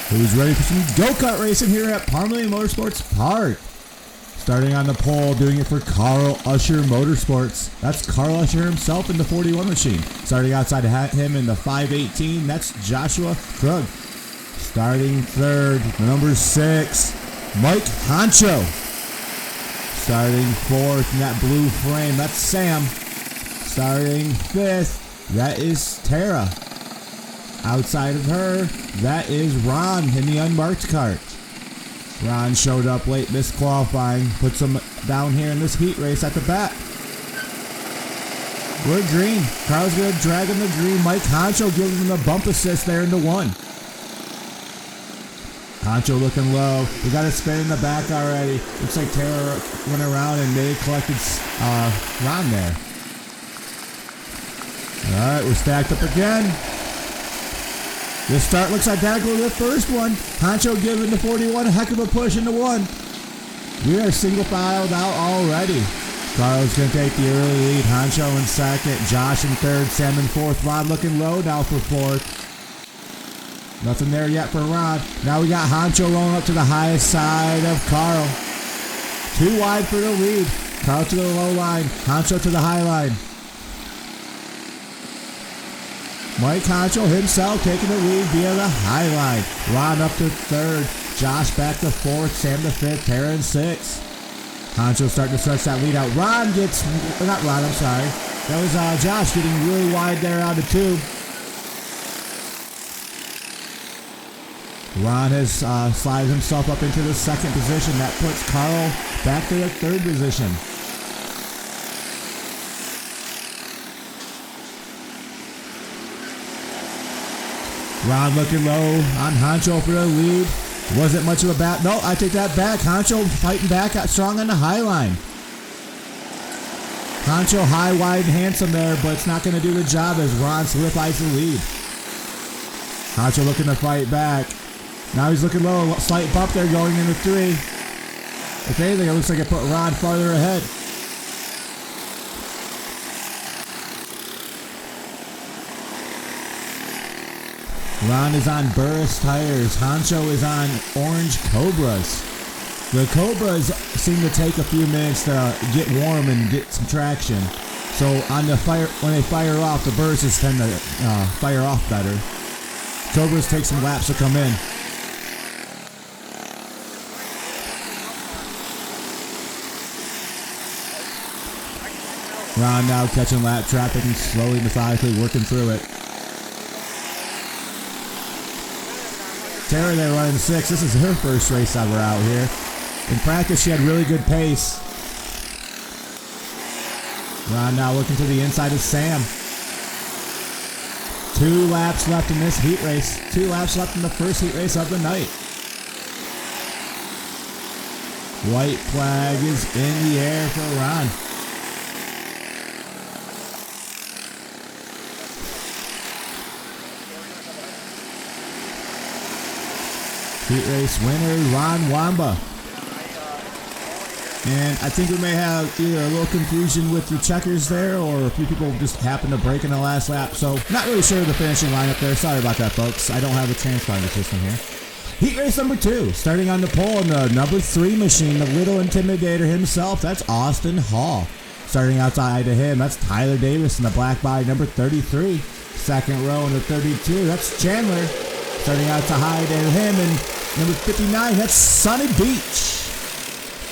Who's ready for some go-kart racing here at Parmalee Motorsports Park? Starting on the pole, doing it for Carl Usher Motorsports. That's Carl Usher himself in the 41 machine. Starting outside him in the 518, that's Joshua Krug. Starting third, number 6, Mike Honcho. Starting fourth in that blue frame, that's Sam. Starting fifth, that is Tara. Outside of her, that is Ron in the unmarked cart. Ron showed up late, missed qualifying, puts him down here in this heat race at the back. We're green. Carl's going to drag him the green. Mike Honcho gives him the bump assist there into 1. Honcho looking low. We got a spin in the back already. Looks like Tara went around and they collected Ron there. All right, we're stacked up again. This start looks identical to the first one. Honcho giving the 41 a heck of a push into 1. We are single filed out already. Carl's going to take the early lead. Honcho in second. Josh in third. Sam in fourth. Ron looking low now for fourth. Nothing there yet for Ron. Now we got Honcho rolling up to the highest side of Carl. Too wide for the lead. Carl to the low line. Honcho to the high line. Mike Honcho himself taking the lead via the high line. Ron up to third. Josh back to fourth. Sam to fifth. Tara in sixth. Honcho starting to stretch that lead out. Ron gets, not Ron, I'm sorry. That was Josh getting really wide there out of 2. Ron has slided himself up into the second position. That puts Carl back to the third position. Ron looking low on Honcho for the lead. Wasn't much of a bat. No, I take that back. Honcho fighting back, got strong on the high line. Honcho high, wide, and handsome there, but it's not going to do the job as Ron solidifies the lead. Honcho looking to fight back. Now he's looking low. Slight bump there going into 3. If anything, it looks like it put Ron farther ahead. Ron is on Burris tires. Honcho is on orange Cobras. The Cobras seem to take a few minutes to get warm and get some traction. So on the fire, when they fire off, the Burris tend to fire off better. Cobras take some laps to come in. Ron now catching lap traffic and slowly, methodically working through it. Tara there running 6. This is her first race ever out here. In practice, she had really good pace. Ron now looking to the inside of Sam. 2 laps left in this heat race. 2 laps left in the first heat race of the night. White flag is in the air for Ron. Heat race winner, Ron Wamba. And I think we may have either a little confusion with the checkers there, or a few people just happened to break in the last lap. So not really sure of the finishing lineup there. Sorry about that, folks. I don't have a transponder system here. Heat race number 2, starting on the pole in the number 3 machine, the little intimidator himself. That's Austin Hall. Starting outside of him, that's Tyler Davis in the black body, number 33. Second row in the 32, that's Chandler. Starting out to high to him, and number 59, that's Sunny Beach.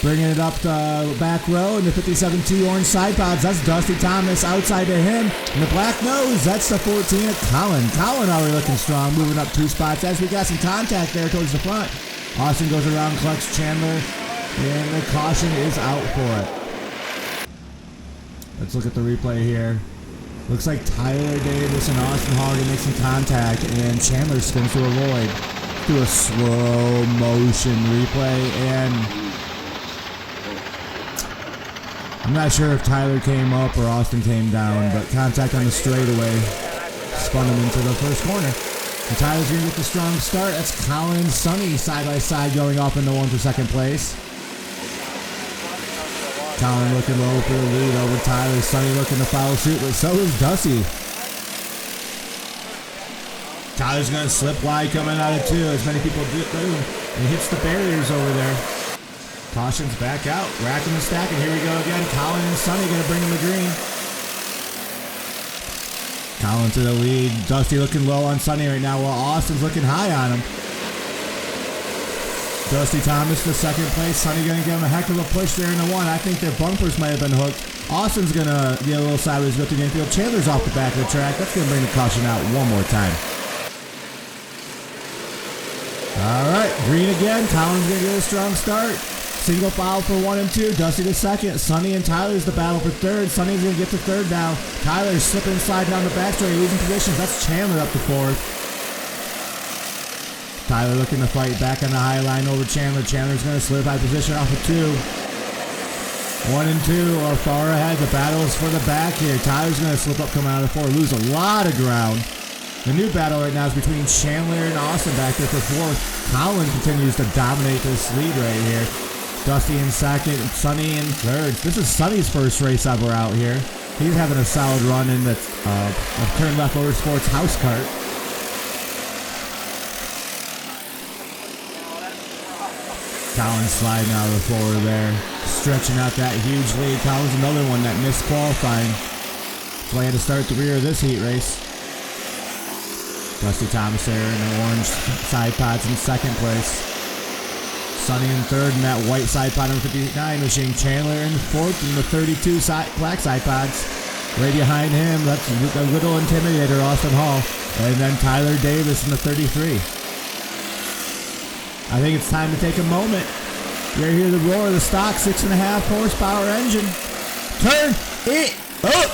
Bringing it up the back row in the 57-2 orange side pods, that's Dusty Thomas. Outside to him in the black nose, that's the 14 of Colin. Colin already looking strong, moving up 2 spots as we got some contact there towards the front. Austin goes around, collects Chandler, and the caution is out for it. Let's look at the replay here. Looks like Tyler Davis and Austin Hall are going to make some contact, and Chandler spins to avoid. Do a slow motion replay, and I'm not sure if Tyler came up or Austin came down, but contact on the straightaway spun him into the first corner. And Tyler's going to get the strong start. That's Colin and Sonny side by side going off into 1 for second place. Colin looking low for the lead over Tyler. Sonny looking to follow suit, but so is Dusty. Tyler's going to slip wide coming out of 2, as many people do. And he hits the barriers over there. Caution's back out, racking and stacking. Here we go again. Colin and Sonny going to bring him the green. Colin to the lead. Dusty looking low on Sonny right now, while Austin's looking high on him. Dusty Thomas to second place. Sonny going to give him a heck of a push there in the 1. I think their bumpers might have been hooked. Austin's going to get a little sideways with the infield. Chandler's off the back of the track. That's going to bring the caution out one more time. All right, green again. Colin's going to get a strong start. Single file for 1 and 2. Dusty to second. Sonny and Tyler's the battle for third. Sonny's going to get to third now. Tyler's slipping and sliding down the back straight, losing positions. That's Chandler up to 4th. Tyler looking to fight back on the high line over Chandler. Chandler's going to solidify position off of 2. 1 and 2 are far ahead. The battle is for the back here. Tyler's going to slip up coming out of 4. Lose a lot of ground. The new battle right now is between Chandler and Austin back there for 4th. Colin continues to dominate this lead right here. Dusty in second, Sonny in third. This is Sonny's first race ever out here. He's having a solid run in the Turn Left Motorsports house cart. Collins sliding out of the floor there, stretching out that huge lead. Collins another one that missed qualifying. Plan to start the rear of this heat race. Dusty Thomas there in the orange side pods in second place. Sonny in third in that white side pod number 59 machine. Chandler in 4th in the 32 black side pods. Right behind him, that's a little intimidator, Austin Hall. And then Tyler Davis in the 33. I think it's time to take a moment. You're hear the roar of the stock 6.5 horsepower engine. Turn it up!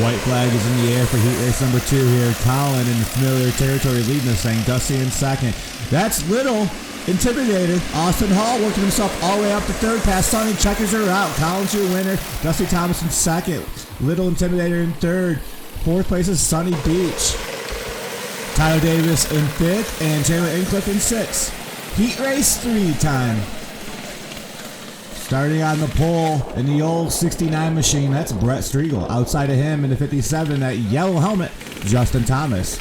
White flag is in the air for heat race number 2 here. Colin in familiar territory leading this thing. Dusty in second. That's Little Intimidator. Austin Hall working himself all the way up to third. Past Sonny. Checkers are out. Colin's your winner. Dusty Thomas in second. Little Intimidator in third. 4th place is Sunny Beach. Tyler Davis in 5th. And Chandler Incliff in 6th. Heat race 3 time. Starting on the pole in the old 69 machine, that's Brett Striegel. Outside of him in the 57, that yellow helmet, Justin Thomas.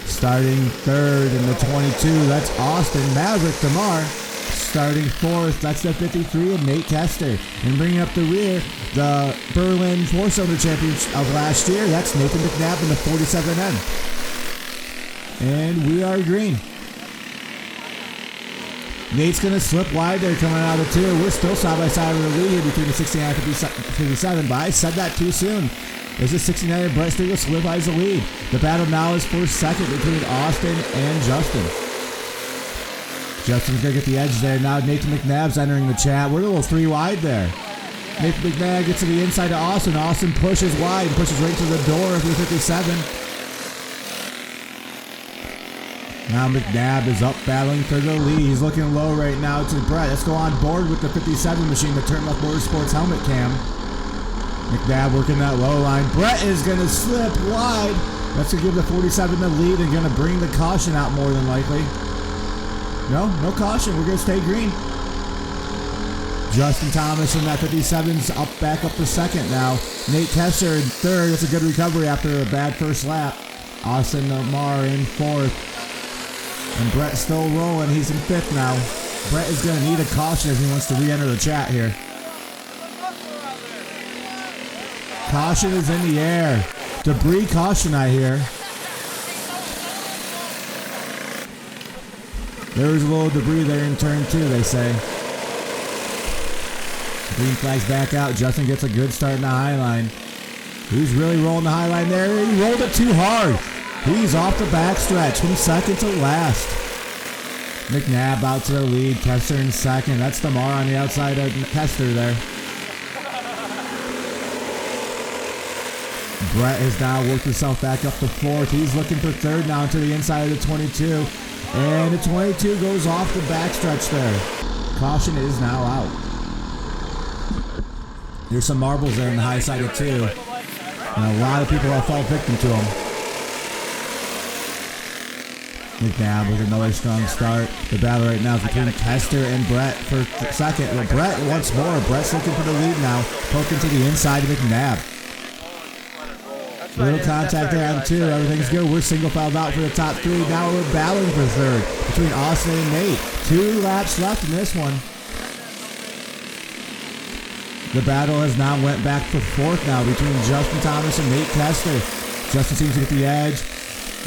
Starting 3rd in the 22, that's Austin Maverick DeMar. Starting 4th, that's the 53 and Nate Kester. And bringing up the rear, the Berlin 4-cylinder champion of last year, that's Nathan McNabb in the 47N. And we are green. Nate's going to slip wide there coming out of 2. We're still side by side with the lead here between the 69 and 57, but I said that too soon. This is 69 and Brett Striegel solidifies the lead. The battle now is for second between Austin and Justin. Justin's going to get the edge there. Now Nathan McNabb's entering the chat. We're a little 3 wide there. Nathan McNabb gets to the inside of Austin. Austin pushes wide and pushes right to the door of the 57. Now McNabb is up battling for the lead. He's looking low right now to Brett. Let's go on board with the 57 machine, the Turn Left Motorsports helmet cam. McNabb working that low line. Brett is going to slip wide. That's going to give the 47 the lead and going to bring the caution out more than likely. No caution. We're going to stay green. Justin Thomas in that 57's back up to second now. Nate Kester in third. That's a good recovery after a bad first lap. Austin Lamar in 4th. And Brett's still rolling. He's in 5th now. Brett is going to need a caution if he wants to re-enter the chat here. Caution is in the air. Debris caution, I hear. There was a little debris there in turn 2, they say. Green flag's back out. Justin gets a good start in the high line. He's really rolling the high line there. He rolled it too hard. He's off the backstretch from second to last. McNabb out to the lead. Kester in second. That's DeMar on the outside of Kester there. Brett has now worked himself back up to 4th. He's looking for 3rd now to the inside of the 22. And the 22 goes off the backstretch there. Caution is now out. There's some marbles there in the high side of 2. And a lot of people have fallen victim to them. McNabb with another strong start. The battle right now is between Kester and Brett for 2nd. Well, Brett once more. Brett's looking for the lead now. Poking to the inside of McNabb. Little contact there on 2. Everything's good. We're single filed out for the top 3. Now we're battling for 3rd between Austin and Nate. 2 laps left in this one. The battle has now went back to 4th now between Justin Thomas and Nate Kester. Justin seems to get the edge.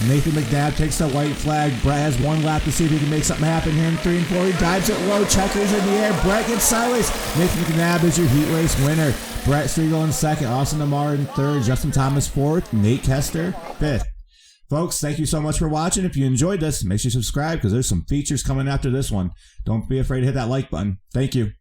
Nathan McNabb takes the white flag. Brett has 1 lap to see if he can make something happen here in 3 and 4. He dives it low. Checkers in the air. Brett gets sideways. Nathan McNabb is your heat race winner. Brett Striegel in 2nd. Austin Lamar in 3rd. Justin Thomas 4th. Nate Kester 5th. Folks, thank you so much for watching. If you enjoyed this, make sure you subscribe because there's some features coming after this one. Don't be afraid to hit that like button. Thank you.